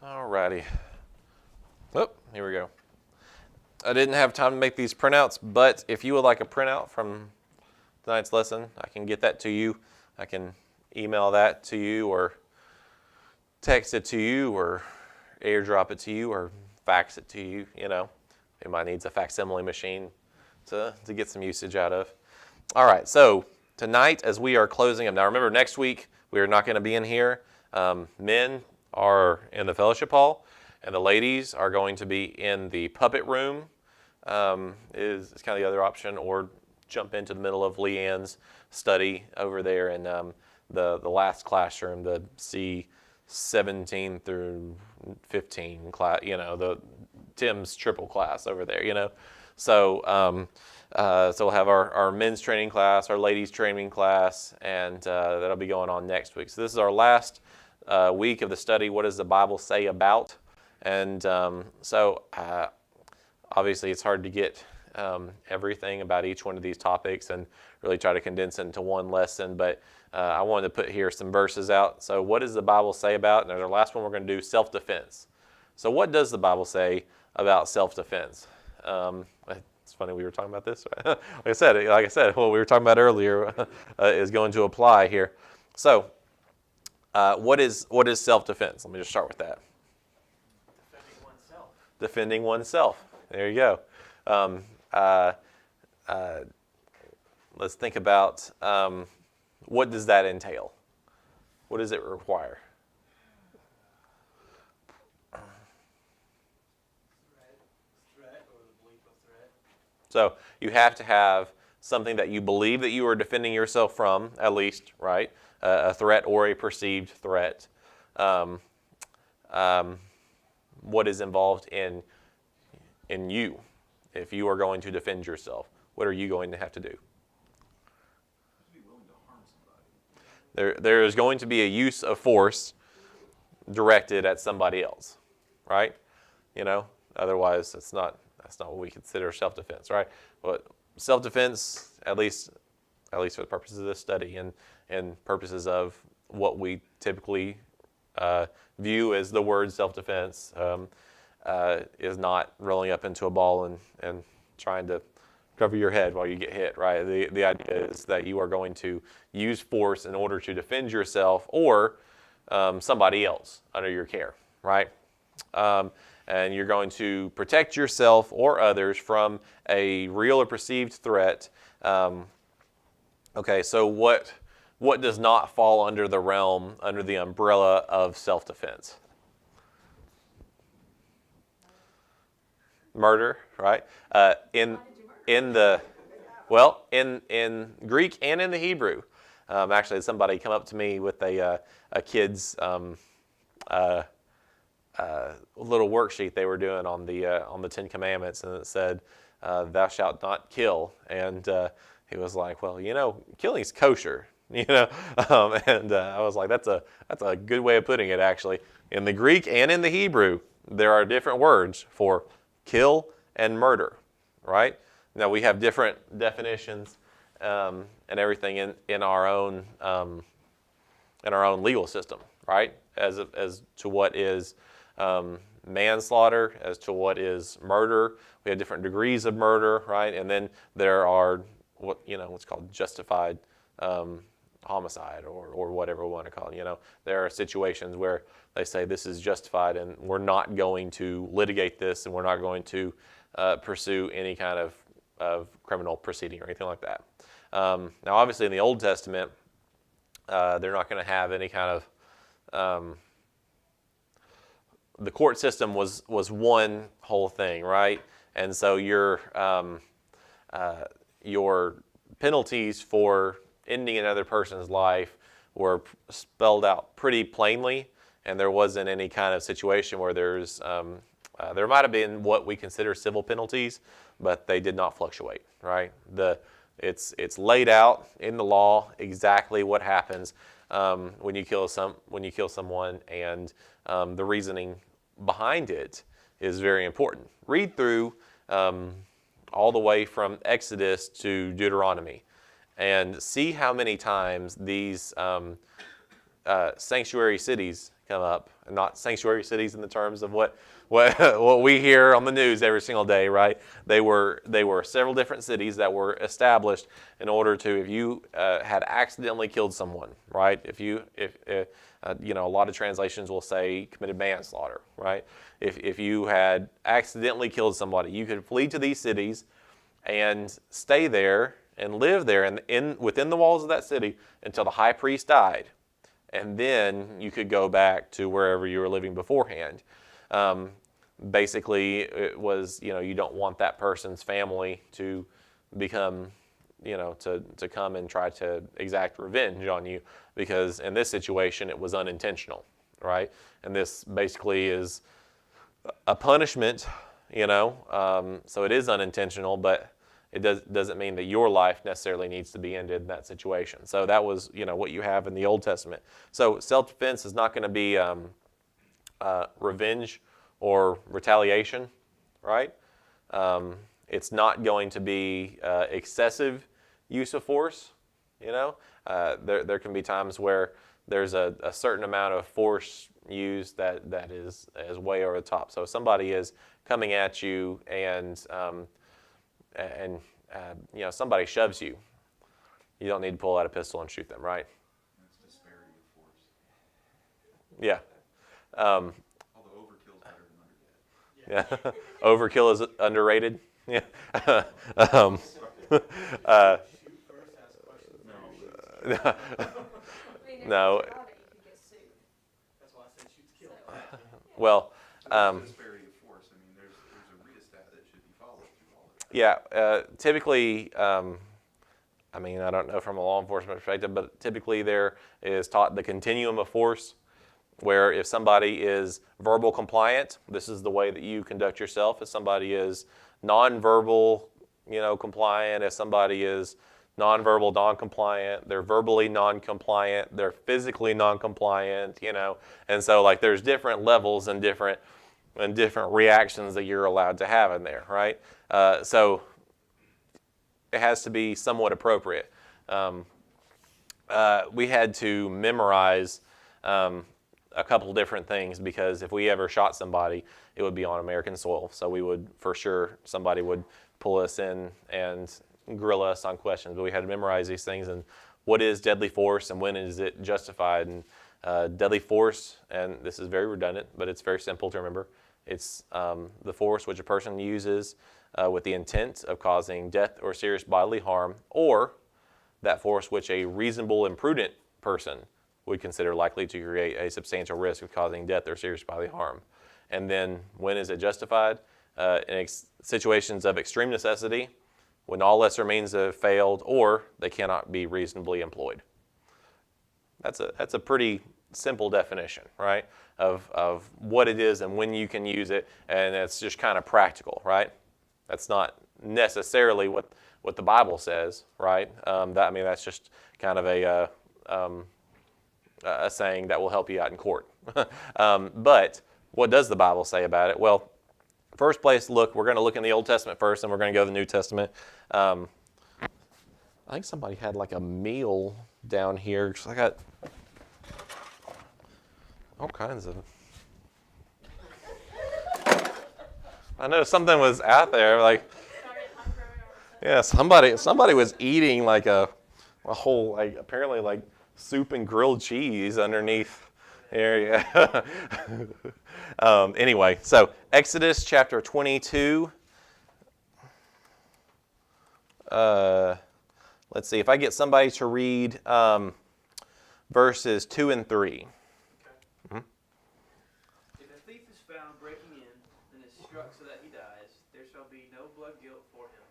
Alrighty. Oh, here we go. I didn't have time to make these printouts, but if you would like a printout from tonight's lesson, I can get that to you. I can email that to you or text it to you or airdrop it to you or fax it to you. Anybody needs a facsimile machine to get some usage out of. All right, so tonight as we are closing up, now remember next week we are not going to be in here. Men are in the fellowship hall, and the ladies are going to be in the puppet room, is kind of the other option, or jump into the middle of Leanne's study over there in the last classroom, the C17 through 15 class, the Tim's triple class over there, So so we'll have our men's training class, our ladies training class, and that'll be going on next week. So this is our last week of the study, What Does the Bible Say About? And so obviously it's hard to get everything about each one of these topics and really try to condense it into one lesson, but I wanted to put here some verses out. So what does the Bible say about? And our last one we're going to do self-defense. So what does the Bible say about self-defense? It's funny we were talking about this. like I said, what we were talking about earlier is going to apply here. So what is self-defense? Let me just start with that. Defending oneself. Defending oneself. There you go. Let's think about what does that entail? What does it require? Threat or the belief of threat. So you have to have something that you believe that you are defending yourself from, at least, right? A threat or a perceived threat. What is involved in you? If you are going to defend yourself, what are you going to have to do? Be willing to harm somebody. There is going to be a use of force directed at somebody else, right? Otherwise that's not what we consider self-defense, right? But self-defense, at least for the purposes of this study and purposes of what we typically view as the word self-defense, is not rolling up into a ball and trying to cover your head while you get hit, right? The idea is that you are going to use force in order to defend yourself or somebody else under your care, right? And you're going to protect yourself or others from a real or perceived threat. Okay, so what does not fall under the umbrella of self-defense? Murder, right? In Greek and in the Hebrew, actually, somebody come up to me with a kid's little worksheet they were doing on the Ten Commandments, and it said, "Thou shalt not kill." And he was like, "Well, killing's kosher." And I was like, "That's a good way of putting it, actually." In the Greek and in the Hebrew, there are different words for kill and murder, right? Now we have different definitions and everything in our own legal system, right? As to what is manslaughter, as to what is murder. We have different degrees of murder, right? And then there are what's called justified homicide or whatever we want to call it. There are situations where they say this is justified and we're not going to litigate this and we're not going to pursue any kind of criminal proceeding or anything like that. Now, obviously, in the Old Testament, they're not going to have any kind of the court system was one whole thing, right? And so your penalties for ending another person's life were spelled out pretty plainly, and there wasn't any kind of situation where there might have been what we consider civil penalties, but they did not fluctuate, right? It's laid out in the law exactly what happens when you kill someone, and the reasoning behind it is very important. Read through all the way from Exodus to Deuteronomy and see how many times these sanctuary cities come up, and not sanctuary cities in the terms of what what we hear on the news every single day, right? They were several different cities that were established in order to, if you had accidentally killed someone, right? If you know, a lot of translations will say committed manslaughter, right? If you had accidentally killed somebody, you could flee to these cities and stay there and live there and within the walls of that city until the high priest died. And then you could go back to wherever you were living beforehand. Basically, it was, you know, you don't want that person's family to become, you know, to come and try to exact revenge on you, because in this situation it was unintentional, right? And this basically is a punishment, you know, so it is unintentional, but it doesn't mean that your life necessarily needs to be ended in that situation. So that was, you know, what you have in the Old Testament. So self-defense is not going to be revenge or retaliation, right? It's not going to be excessive use of force, you know. There can be times where there's a certain amount of force used that is way over the top. So if somebody is coming at you and you know, somebody shoves you, you don't need to pull out a pistol and shoot them, right? That's disparity of force. Yeah. Although overkill is better than underrated. Yeah. Overkill is underrated. Yeah. Shoot first, ask questions. No. I mean, if No. you got it, you could get sued. That's why I said shoot to kill. Well, Disparity of force. I mean, there's a rheostat that should be followed through all of it. yeah. Typically, I mean, I don't know from a law enforcement perspective, but typically there is taught the continuum of force, where if somebody is verbal compliant, this is the way that you conduct yourself. If somebody is nonverbal, you know, compliant, if somebody is nonverbal non-compliant, they're verbally non-compliant, they're physically non-compliant, you know, and so like there's different levels and different reactions that you're allowed to have in there, right? So it has to be somewhat appropriate. We had to memorize a couple different things, because if we ever shot somebody, it would be on American soil. So we would, for sure, somebody would pull us in and grill us on questions. But we had to memorize these things, and what is deadly force and when is it justified. And deadly force, and this is very redundant, but it's very simple to remember. It's the force which a person uses with the intent of causing death or serious bodily harm, or that force which a reasonable and prudent person would consider likely to create a substantial risk of causing death or serious bodily harm. And then when is it justified? In situations of extreme necessity, when all lesser means have failed, or they cannot be reasonably employed. That's a pretty simple definition, right, of what it is and when you can use it, and it's just kind of practical, right? That's not necessarily what the Bible says, right? That's just kind of a saying that will help you out in court. But what does the Bible say about it? Well, first place, we're going to look in the Old Testament first, and we're going to go to the New Testament. I think somebody had like a meal down here, 'cause I got all kinds of. I know something was out there, like, yeah, somebody was eating like a whole, like, apparently like soup and grilled cheese underneath here. Yeah. Anyway, so Exodus chapter 22. Let's see if I get somebody to read verses 2 and 3. If a thief is found breaking in and is struck so that he dies, there shall be no blood guilt for him.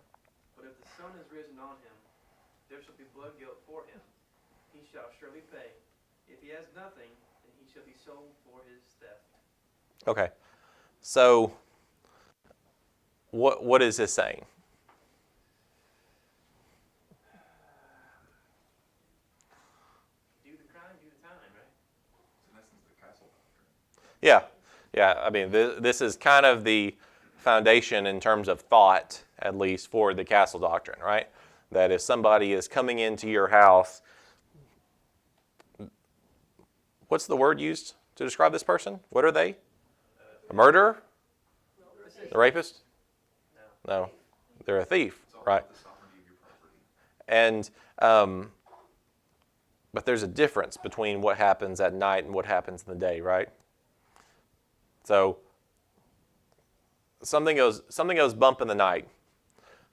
But if the sun has risen on him, there shall be blood guilt for him. He shall surely pay. If he has nothing, then he shall be sold for his theft. Okay, so what is this saying? Do the crime, do the time, right? It's in essence the castle doctrine. Yeah. I mean, this is kind of the foundation in terms of thought, at least, for the castle doctrine, right? That if somebody is coming into your house, what's the word used to describe this person? What are they? A murderer? A rapist? No. They're a thief, It's all right? about the sovereignty of your property. And but there's a difference between what happens at night and what happens in the day, right? So something goes bump in the night.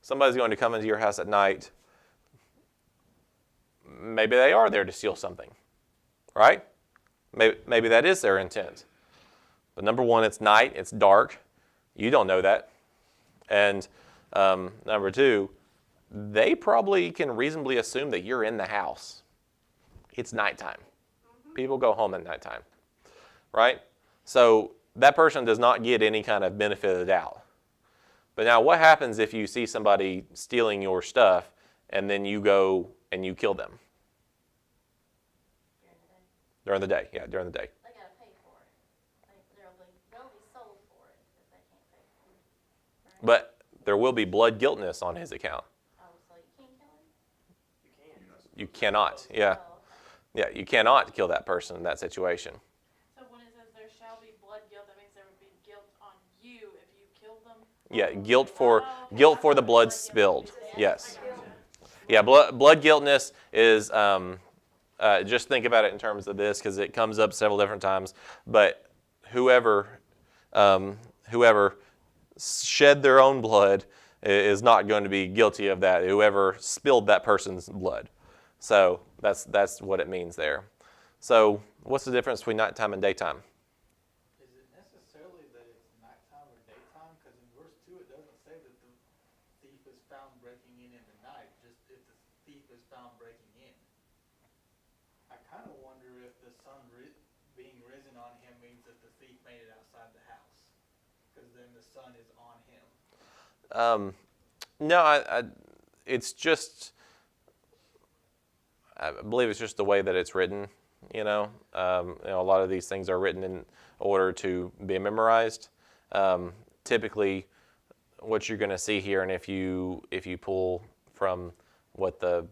Somebody's going to come into your house at night. Maybe they are there to steal something, right? Maybe that is their intent. But number one, it's night, it's dark. You don't know that. And number two, they probably can reasonably assume that you're in the house. It's nighttime. People go home at nighttime, right? So that person does not get any kind of benefit of the doubt. But now what happens if you see somebody stealing your stuff and then you go and you kill them? During the day, yeah, during the day. They gotta pay for it. They'll be sold for it if they can't pay for it. Right? But there will be blood guiltness on his account. Oh, so you can't kill him? You can. You cannot, yeah. Oh, Yeah, you cannot kill that person in that situation. So when it says there shall be blood guilt, that means there would be guilt on you if you killed them? Yeah, guilt for the blood spilled. Yes. Yeah, blood guiltness is, just think about it in terms of this because it comes up several different times. But whoever shed their own blood is not going to be guilty of that. Whoever spilled that person's blood. So that's what it means there. So what's the difference between nighttime and daytime? Is it necessarily that it's nighttime or daytime? Because in verse 2 it doesn't say that the thief is found breaking in the night, just if the thief is found breaking in. I kind of wonder if the sun being risen on him means that the thief made it outside the house, because then the sun is on him. No, it's just, I believe it's just the way that it's written. A lot of these things are written in order to be memorized. Typically, what you're going to see here, and if you pull from what the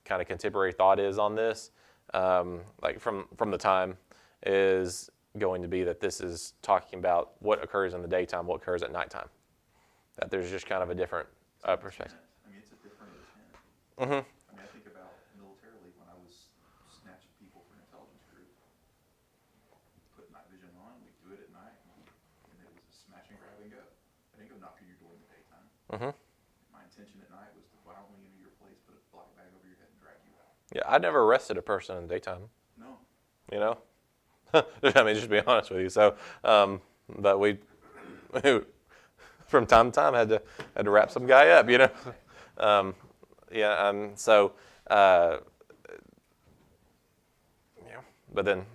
kind of contemporary thought is on this, like from the time, is going to be that this is talking about what occurs in the daytime, what occurs at nighttime. That there's just kind of a different perspective. I mean, it's a different intent. Mm-hmm. I mean, I think about militarily when I was snatching people for an intelligence group. Put night vision on, we do it at night, and it was a smash and grab and go. I didn't go knock on your door in the daytime. Mm-hmm. My intention at night was to violently enter your place, put a black bag over your head, and drag you out. Yeah, I never arrested a person in the daytime. No. I mean, just to be honest with you. So, but we from time to time had to wrap some guy up, So, but then,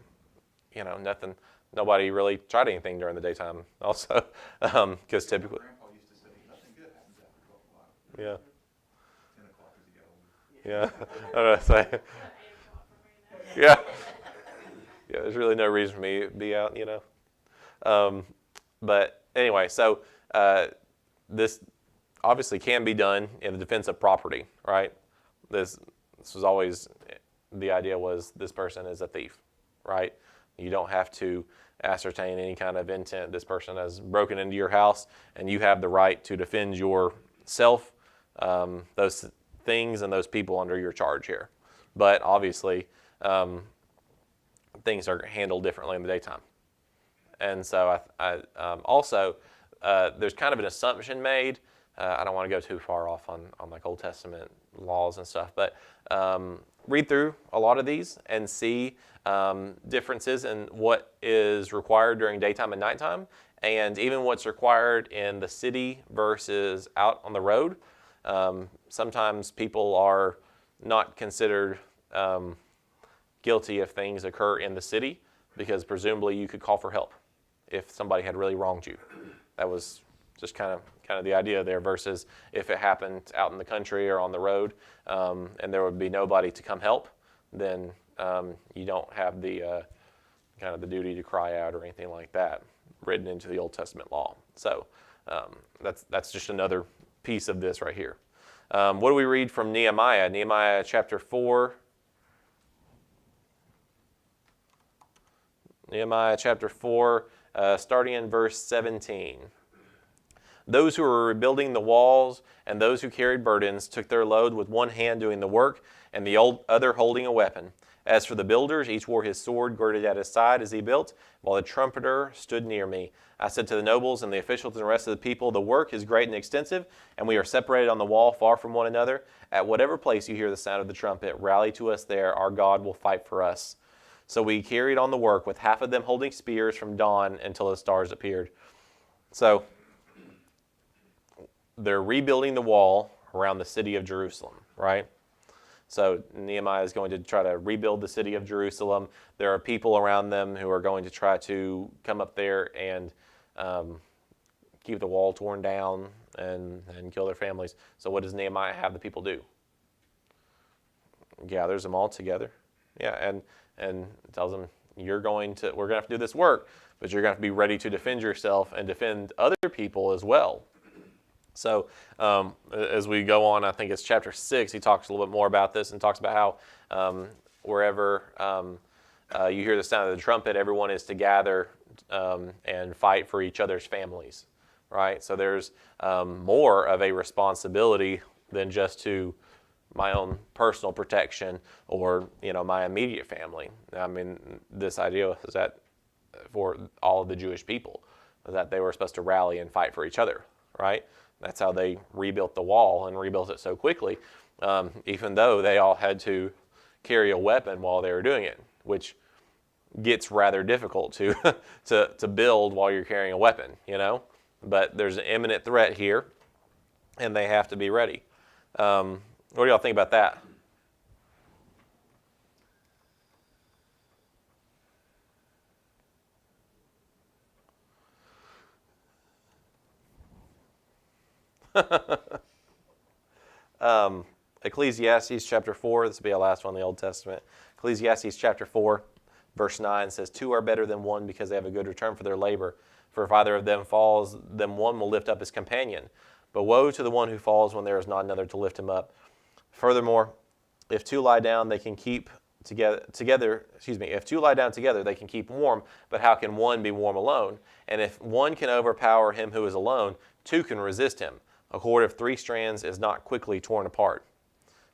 nobody really tried anything during the daytime also, because typically, Grandpa used to say, nothing good happens after 12 o'clock. yeah, 10 o'clock as you get older. yeah. I was gonna say, yeah. Yeah, there's really no reason for me to be out, But anyway, so this obviously can be done in the defense of property, right? This was always, the idea was this person is a thief, right? You don't have to ascertain any kind of intent. This person has broken into your house, and you have the right to defend yourself, those things and those people under your charge here. But obviously, things are handled differently in the daytime. And so also, there's kind of an assumption made. I don't want to go too far off on like Old Testament laws and stuff, but read through a lot of these and see differences in what is required during daytime and nighttime, and even what's required in the city versus out on the road. Sometimes people are not considered guilty if things occur in the city, because presumably you could call for help if somebody had really wronged you. That was just kind of the idea there, versus if it happened out in the country or on the road, and there would be nobody to come help, then you don't have the kind of the duty to cry out or anything like that written into the Old Testament law. So that's just another piece of this right here. What do we read from Nehemiah? Nehemiah chapter 4. Nehemiah chapter 4, starting in verse 17. Those who were rebuilding the walls and those who carried burdens took their load with one hand doing the work and the other holding a weapon. As for the builders, each wore his sword girded at his side as he built, while the trumpeter stood near me. I said to the nobles and the officials and the rest of the people, the work is great and extensive, and we are separated on the wall far from one another. At whatever place you hear the sound of the trumpet, rally to us there. Our God will fight for us. So we carried on the work, with half of them holding spears from dawn until the stars appeared. So they're rebuilding the wall around the city of Jerusalem, right? So Nehemiah is going to try to rebuild the city of Jerusalem. There are people around them who are going to try to come up there and keep the wall torn down and kill their families. So what does Nehemiah have the people do? Gathers them all together. Yeah, and tells them, we're going to have to do this work, but you're going to have to be ready to defend yourself and defend other people as well. So as we go on, I think it's chapter 6, he talks a little bit more about this and talks about how wherever you hear the sound of the trumpet, everyone is to gather and fight for each other's families, right? So there's more of a responsibility than just to my own personal protection or, my immediate family. I mean, this idea is that for all of the Jewish people, that they were supposed to rally and fight for each other, right? That's how they rebuilt the wall and rebuilt it so quickly, even though they all had to carry a weapon while they were doing it, which gets rather difficult to build while you're carrying a weapon, But there's an imminent threat here, and they have to be ready. What do y'all think about that? Ecclesiastes chapter 4, this will be our last one in the Old Testament. Ecclesiastes chapter 4, verse 9 says, 2 are better than one because they have a good return for their labor. For if either of them falls, then one will lift up his companion. But woe to the one who falls when there is not another to lift him up. Furthermore, if two lie down, they can keep together. If two lie down together, they can keep warm. But how can one be warm alone? And if one can overpower him who is alone, two can resist him. A cord of 3 strands is not quickly torn apart.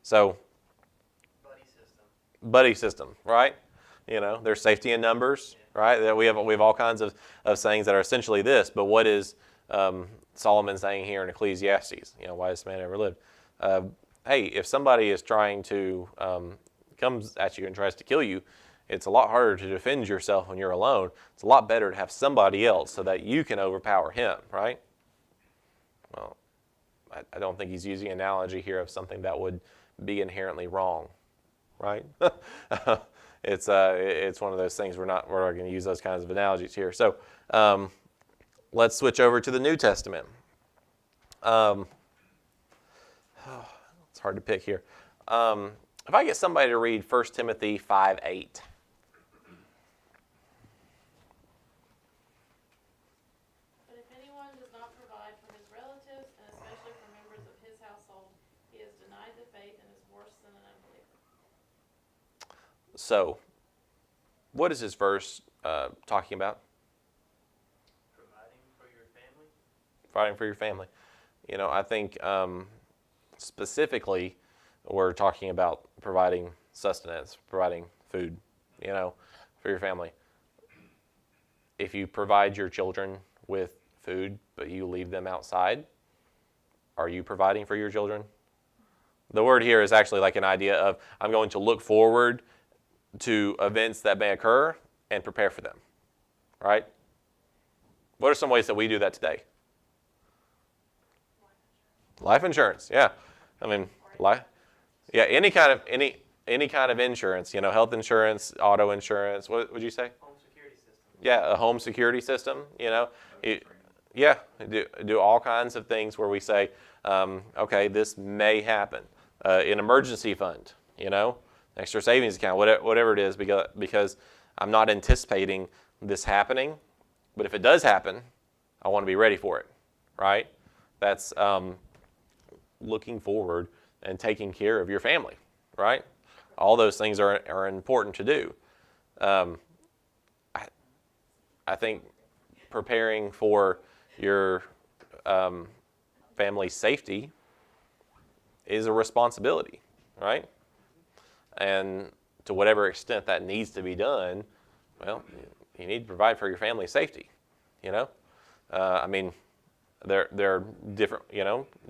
So, buddy system, right? There's safety in numbers, right? We have all kinds of sayings that are essentially this. But what is Solomon saying here in Ecclesiastes? Why this man ever lived? Hey, if somebody is trying to comes at you and tries to kill you, it's a lot harder to defend yourself when you're alone. It's a lot better to have somebody else so that you can overpower him, right? Well, I don't think he's using an analogy here of something that would be inherently wrong, right? It's one of those things we're not going to use those kinds of analogies here. So let's switch over to the New Testament. It's hard to pick here. If I get somebody to read 1 Timothy 5:8. But if anyone does not provide for his relatives, and especially for members of his household, he has denied the faith and is worse than an unbeliever. So, what is this verse talking about? Providing for your family. Providing for your family. I think specifically we're talking about providing sustenance, providing food, for your family. If you provide your children with food, but you leave them outside, are you providing for your children? The word here is actually like an idea of I'm going to look forward to events that may occur and prepare for them, right? What are some ways that we do that today? Life insurance, yeah. I mean, any kind of insurance, health insurance, auto insurance. What would you say? Home security system. Yeah, a home security system. Do all kinds of things where we say, okay, this may happen. An emergency fund, extra savings account, whatever it is, because I'm not anticipating this happening, but if it does happen, I want to be ready for it, right? That's looking forward and taking care of your family, right? All those things are important to do. I think preparing for your family's safety is a responsibility, right? And to whatever extent that needs to be done, well, you need to provide for your family's safety, you know? I mean, there are different,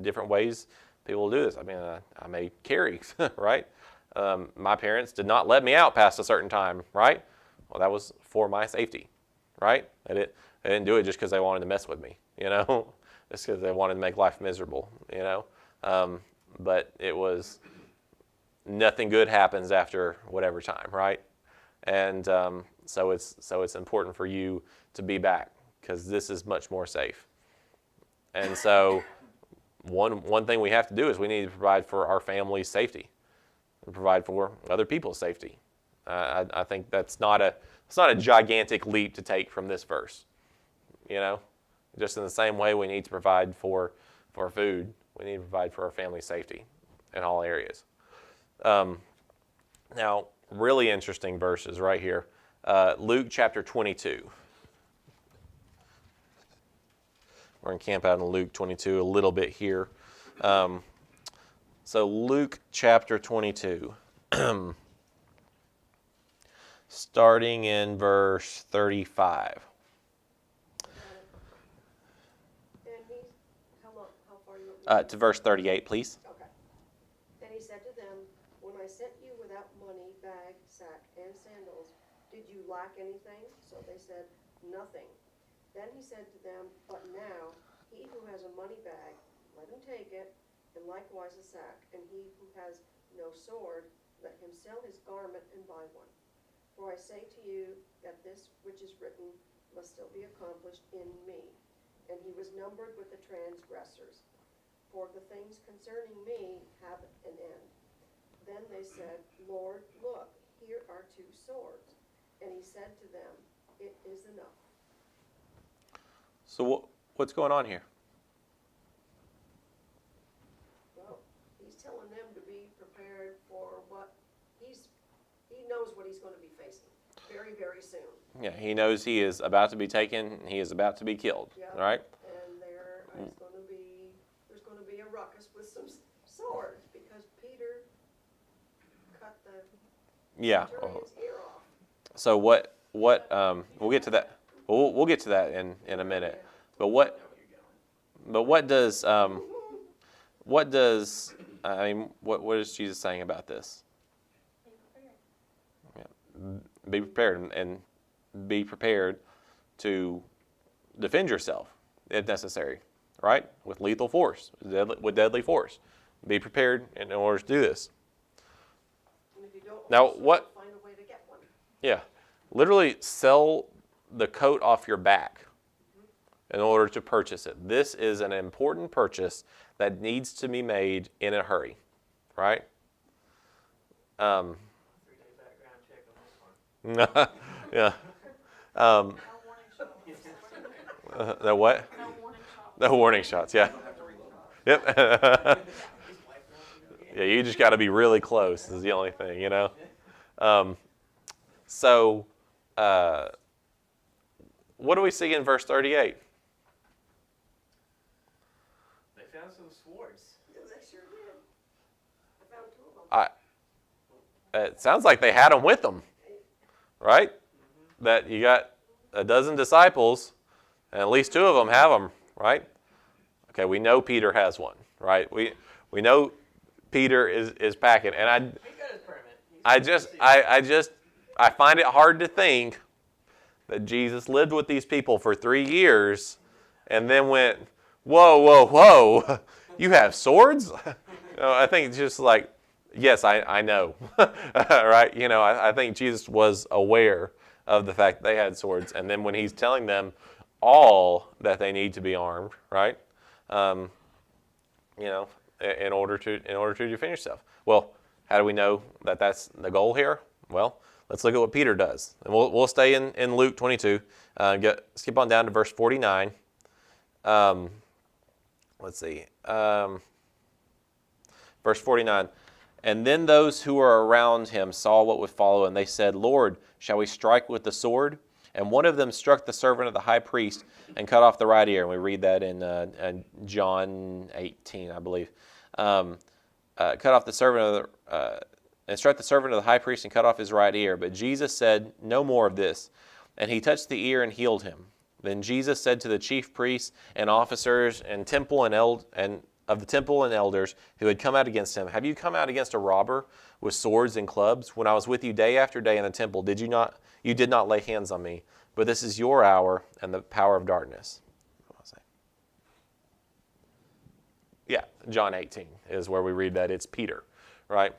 different ways people do this. I mean, I may carry, right? My parents did not let me out past a certain time, right? Well, that was for my safety, right? They didn't do it just because they wanted to mess with me, just because they wanted to make life miserable, but it was nothing good happens after whatever time, right? And so it's important for you to be back because this is much more safe. And so one thing we have to do is we need to provide for our family's safety and provide for other people's safety. I think it's not a gigantic leap to take from this verse, Just in the same way we need to provide for food, we need to provide for our family's safety in all areas. Now, really interesting verses right here. Luke chapter 22. We're going to camp out in Luke 22 a little bit here. So Luke chapter 22, starting in verse 35. To verse 38, please. Okay. Then he said to them, when I sent you without money, bag, sack, and sandals, did you lack anything? So they said, nothing. Then he said to them, but now, he who has a money bag, let him take it, and likewise a sack, and he who has no sword, let him sell his garment and buy one. For I say to you that this which is written must still be accomplished in me. And he was numbered with the transgressors. For the things concerning me have an end. Then they said, Lord, look, here are 2 swords. And he said to them, it is enough. So what's going on here? Well, he's telling them to be prepared for what he knows what he's going to be facing very, very soon. Yeah, he knows he is about to be taken. He is about to be killed. Yeah. Right? And there's going to be a ruckus with some swords because Peter cut the Yeah. centurion's ear off. So what? We'll get to that. We'll get to that in a minute. But what does what is Jesus saying about this? Be prepared and be prepared to defend yourself if necessary, right? With lethal force, with deadly force. Be prepared in order to do this. And if you don't Now, also what? find a way to get one. Yeah, literally sell the coat off your back in order to purchase it. This is an important purchase that needs to be made in a hurry, right? 3-day background check on this one. Yeah. No warning shots. The what? No warning shots. The warning shots. Yeah. Yep. Yeah, you just got to be really close. Is the only thing, So, what do we see in verse 38? They found some swords. Yeah, they sure did. I found 2 of them. It sounds like they had them with them, right? That you got a dozen disciples, and at least 2 of them have them, right? Okay, we know Peter has one, right? We know Peter is packing, and He got his permit. I find it hard to think that Jesus lived with these people for 3 years, and then went, whoa, you have swords? I think it's just like, yes, I know, right? I think Jesus was aware of the fact that they had swords, and then when he's telling them all that they need to be armed, right? In order to defend yourself. Well, how do we know that that's the goal here? Well, let's look at what Peter does, and we'll stay in Luke 22. Skip on down to verse 49. Let's see. Verse 49. And then those who were around him saw what would follow, and they said, Lord, shall we strike with the sword? And one of them struck the servant of the high priest and cut off the right ear. And we read that in John 18, I believe. Cut off the servant of and struck the servant of the high priest and cut off his right ear. But Jesus said, "No more of this." And he touched the ear and healed him. Then Jesus said to the chief priests and officers and of the temple and elders who had come out against him, "Have you come out against a robber with swords and clubs? When I was with you day after day in the temple, you did not lay hands on me. But this is your hour and the power of darkness." Yeah, John 18 is where we read that. It's Peter, right?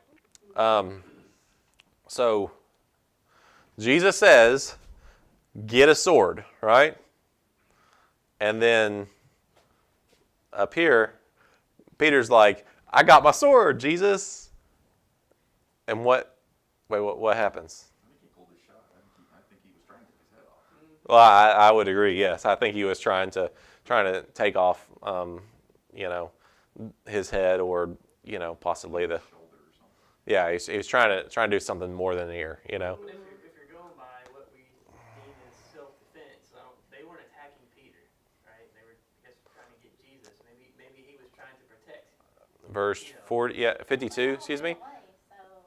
So Jesus says, "Get a sword," right? And then up here, Peter's like, "I got my sword, Jesus." And what happens? I think he pulled his shot. I think he was trying to take his head off. Well, I would agree. Yes, I think he was trying to take off, his head, or possibly the. Shoulder or something. Yeah, he was trying to do something more than an ear. But if you're going by what we deem as self-defense, they weren't attacking Peter, right? They were just trying to get Jesus. Maybe he was trying to protect. Verse 52. Excuse me. Away,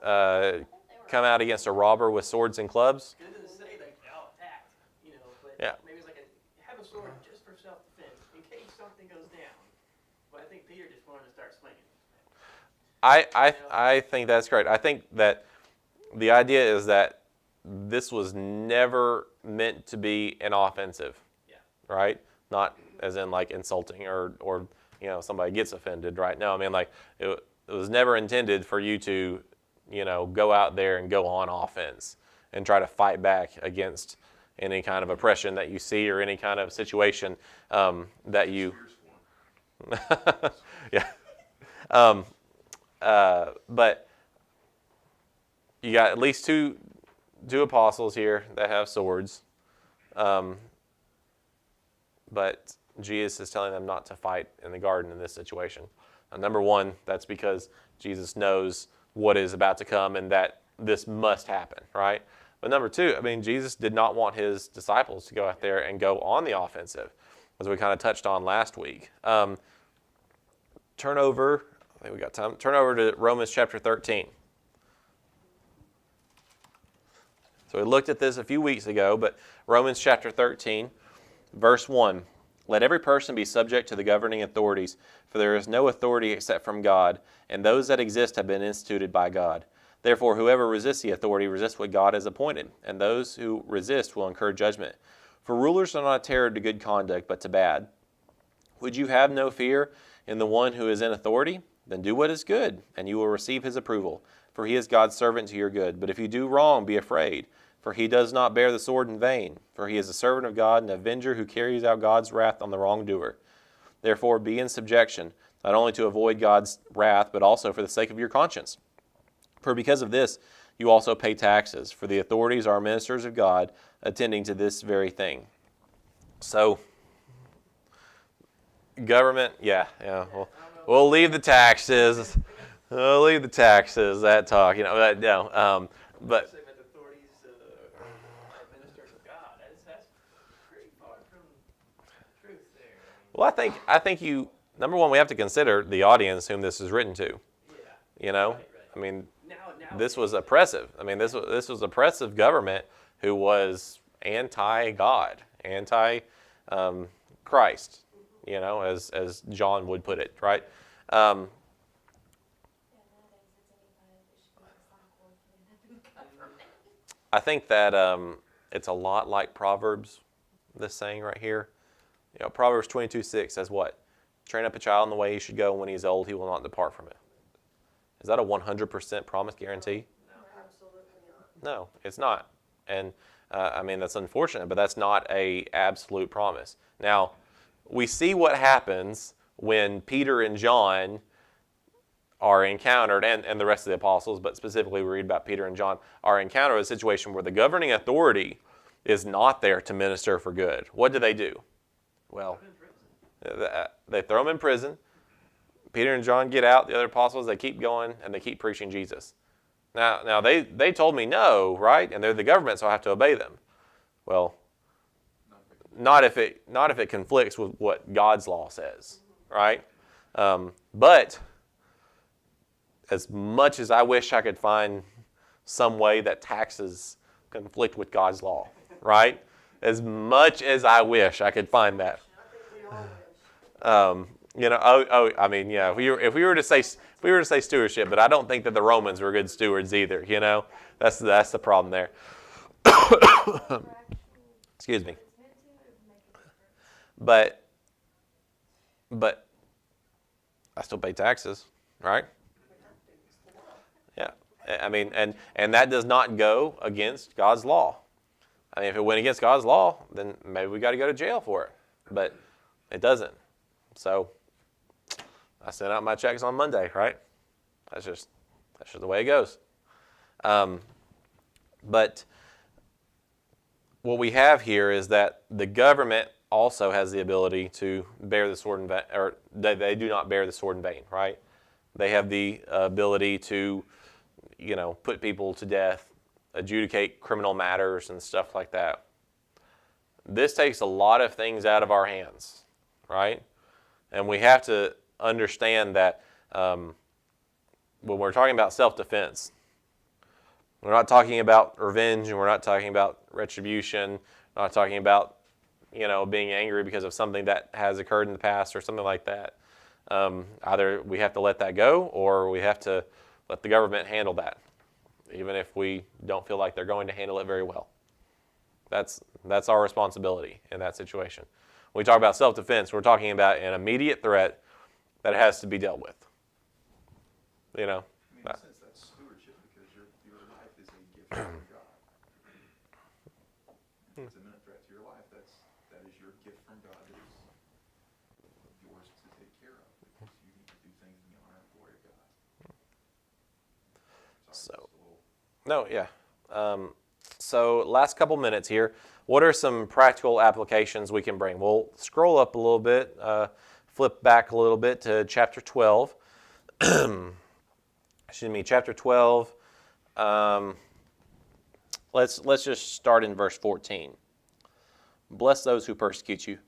so Come out against a robber with swords and clubs. It doesn't say like they all attacked, but Yeah. maybe it's like have a sword just for self-defense in case something goes down. But I think Peter just wanted to start swinging. I think that's great. I think that the idea is that this was never meant to be an offensive. Yeah. Right? Not as in like insulting or somebody gets offended, right? No, I mean like it was never intended for you to, go out there and go on offense and try to fight back against any kind of oppression that you see or any kind of situation that you. Yeah. But you got at least two apostles here that have swords. But Jesus is telling them not to fight in the garden in this situation. Now, number one, that's because Jesus knows what is about to come and that this must happen, right? But number two, Jesus did not want his disciples to go out there and go on the offensive, as we kind of touched on last week. Turn over, I think we got time. Turn over to Romans chapter 13. So we looked at this a few weeks ago, but Romans chapter 13, verse 1. "Let every person be subject to the governing authorities, for there is no authority except from God, and those that exist have been instituted by God. Therefore, whoever resists the authority resists what God has appointed, and those who resist will incur judgment. For rulers are not a terror to good conduct, but to bad. Would you have no fear in the one who is in authority? Then do what is good, and you will receive his approval, for he is God's servant to your good. But if you do wrong, be afraid, for he does not bear the sword in vain, for he is a servant of God, an avenger who carries out God's wrath on the wrongdoer. Therefore, be in subjection, not only to avoid God's wrath, but also for the sake of your conscience. For because of this, you also pay taxes, for the authorities are ministers of God, attending to this very thing." So, government, we'll leave the taxes. We'll leave the taxes. That talk, but. Say that the authorities are ministers of God. That's pretty far from the truth there. Well, I think you, number one, we have to consider the audience whom this is written to. Yeah. Right. Now This was oppressive. This was oppressive government who was anti-God, anti-Christ, as John would put it, right? I think that it's a lot like Proverbs, this saying right here. Proverbs 22:6 says what? "Train up a child in the way he should go, and when he is old, he will not depart from it." Is that a 100% promise guarantee? No, absolutely not. No, it's not. And that's unfortunate, but that's not a absolute promise. Now, we see what happens when Peter and John are encountered, and the rest of the apostles, but specifically we read about Peter and John, are encountered with a situation where the governing authority is not there to minister for good. What do? Well, they throw them in prison. Peter and John get out. The other apostles, they keep going, and they keep preaching Jesus. Now they told me no, right? And they're the government, so I have to obey them. Well, not if it conflicts with what God's law says, right? But as much as I wish I could find some way that taxes conflict with God's law, right? As much as I wish I could find that. I mean, yeah. If we were to say stewardship, but I don't think that the Romans were good stewards either. That's the problem there. Excuse me. But I still pay taxes, right? Yeah. I mean, and that does not go against God's law. I mean, if it went against God's law, then maybe we got to go to jail for it. But it doesn't. So I send out my checks on Monday, right? That's just the way it goes. But what we have here is that the government also has the ability to bear the sword in vain, or they do not bear the sword in vain, right? They have the ability to, put people to death, adjudicate criminal matters and stuff like that. This takes a lot of things out of our hands, right? And we have to understand that when we're talking about self-defense, we're not talking about revenge, and we're not talking about retribution, we're not talking about being angry because of something that has occurred in the past or something like that. Either we have to let that go, or we have to let the government handle that, even if we don't feel like they're going to handle it very well. That's our responsibility in that situation. When we talk about self-defense, we're talking about an immediate threat that has to be dealt with. I mean, in a sense, that's stewardship, because your life is a gift from God. If it's an imminent threat to your life, that is your gift from God that is yours to take care of, because you need to do things in the honor and glory of God. So last couple minutes here. What are some practical applications we can bring? We'll scroll up a little bit, flip back a little bit to chapter 12. Chapter 12. Let's just start in verse 14. Bless those who persecute you.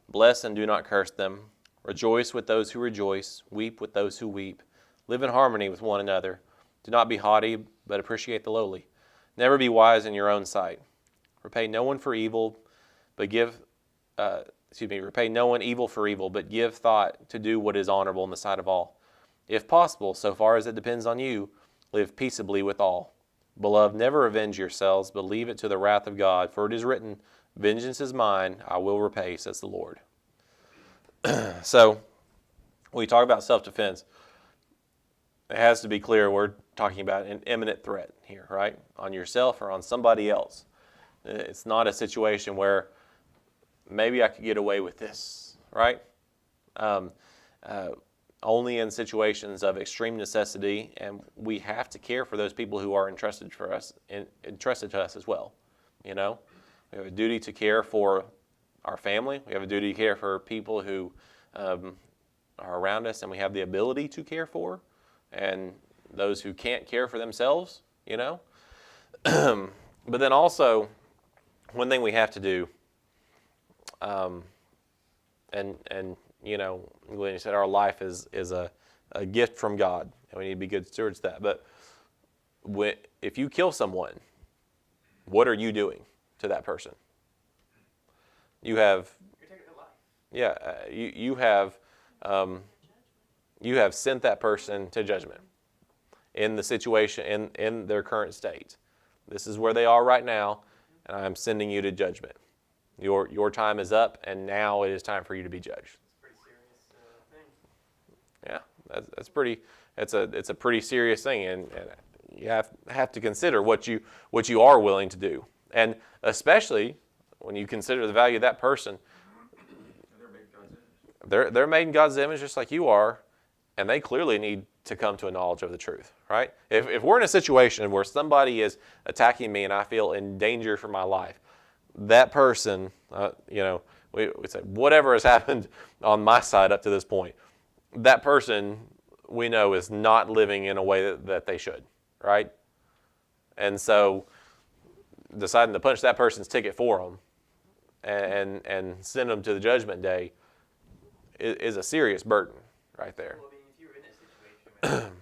Bless and do not curse them. Rejoice with those who rejoice. Weep with those who weep. Live in harmony with one another. Do not be haughty, but appreciate the lowly. Never be wise in your own sight. Repay no one evil for evil, but give thought to do what is honorable in the sight of all. If possible, so far as it depends on you, live peaceably with all. Beloved, never avenge yourselves, but leave it to the wrath of God, for it is written, vengeance is mine, I will repay, says the Lord. So, when we talk about self-defense, it has to be clear we're talking about an imminent threat here, right? On yourself or on somebody else. It's not a situation where maybe I could get away with this, right? Only in situations of extreme necessity, and we have to care for those people who are entrusted to us as well. We have a duty to care for our family. We have a duty to care for people who are around us, and we have the ability to care for, and those who can't care for themselves. But then also, one thing we have to do, when you said our life is a gift from God, and we need to be good stewards of that. But if you kill someone, what are you doing to that person? You're taking their life. Yeah, you have sent that person to judgment in the situation, in their current state. This is where they are right now, and I'm sending you to judgment. Your time is up, and now it is time for you to be judged. Yeah, that's pretty. It's a pretty serious thing, and you have to consider what you are willing to do, and especially when you consider the value of that person. They're made in God's image just like you are, and they clearly need to come to a knowledge of the truth, right? If we're in a situation where somebody is attacking me and I feel in danger for my life, that person, we say whatever has happened on my side up to this point, that person we know is not living in a way that they should, right? And so deciding to punch that person's ticket for them and send them to the judgment day is a serious burden right there. Well, I mean, if you were in that situation, I mean,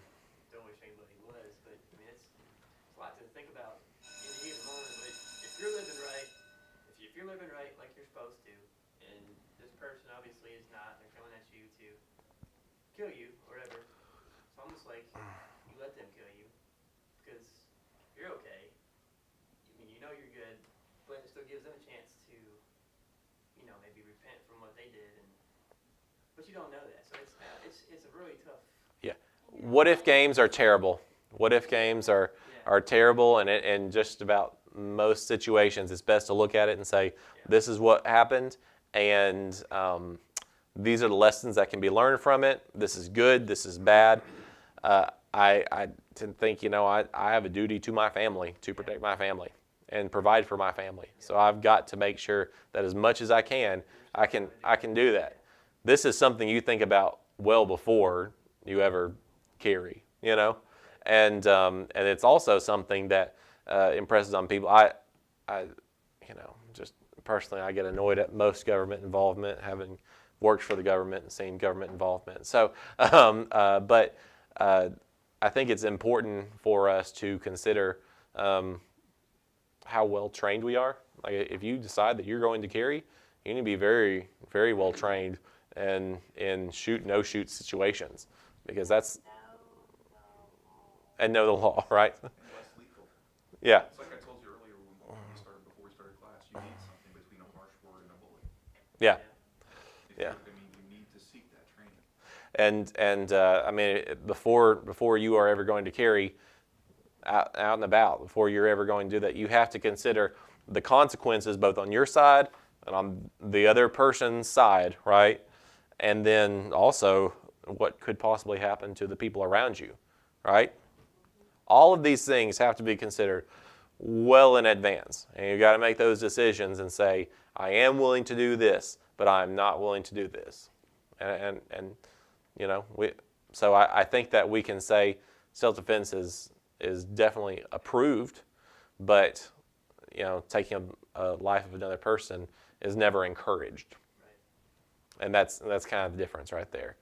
don't wish anybody was, but I mean, it's a lot to think about in the heat of the moment. But if you're living right, if you're living right like you're supposed to, and this person obviously is not, they're coming at you to kill you or whatever. It's almost like you let them kill you because you're okay. I mean, you know you're good, but it still gives them a chance to, you know, maybe repent from what they did, but you don't know that. So it's a really tough. Yeah. What if games are terrible? What if games are terrible, and in just about most situations, it's best to look at it and say, this is what happened, and these are the lessons that can be learned from it. This is good. This is bad. I tend to think, I have a duty to my family to protect my family and provide for my family. So I've got to make sure that as much as I can do that. This is something you think about well before you ever carry, and it's also something that impresses on people. I just personally, I get annoyed at most government involvement, having worked for the government and seen government involvement. So, but I think it's important for us to consider how well trained we are. Like, if you decide that you're going to carry, you need to be very, very well trained and in no shoot situations, because that's and know the law, right? And less lethal. Yeah. It's like I told you earlier before we started class, you need something between a harsh word and a bully. Yeah. I mean, you need to seek that training. And I mean, before you are ever going to carry out and about, before you're ever going to do that, you have to consider the consequences both on your side and on the other person's side, right? And then also what could possibly happen to the people around you, right? All of these things have to be considered well in advance. And you've got to make those decisions and say, I am willing to do this, but I'm not willing to do this. And so I think that we can say self-defense is definitely approved, but taking a life of another person is never encouraged. Right. And that's kind of the difference right there.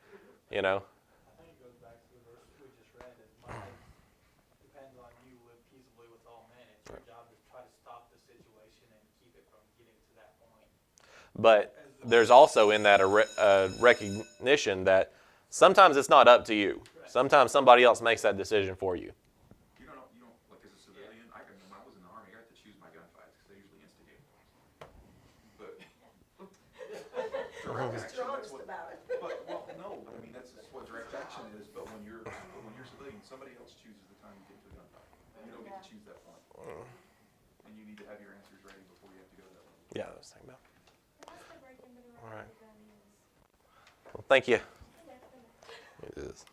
I think it goes back to the verse we just read. As much as depends on you, live peaceably with all men. It's your job to try to stop the situation and keep it from getting to that point. But there's also in that a recognition that sometimes it's not up to you. Sometimes somebody else makes that decision for you. You don't like, as a civilian, when I was in the Army, I got to choose my gunfights because they usually instigate. But direct action, Strongest about it. But I mean, that's what direct action is. But when you're civilian, somebody else chooses the time you get to a gunfight. You don't get to choose that point, and you need to have your answers ready before you have to go to that level. Yeah, I was thinking about. That's the break into All right. the gun is. Well, thank you. It is.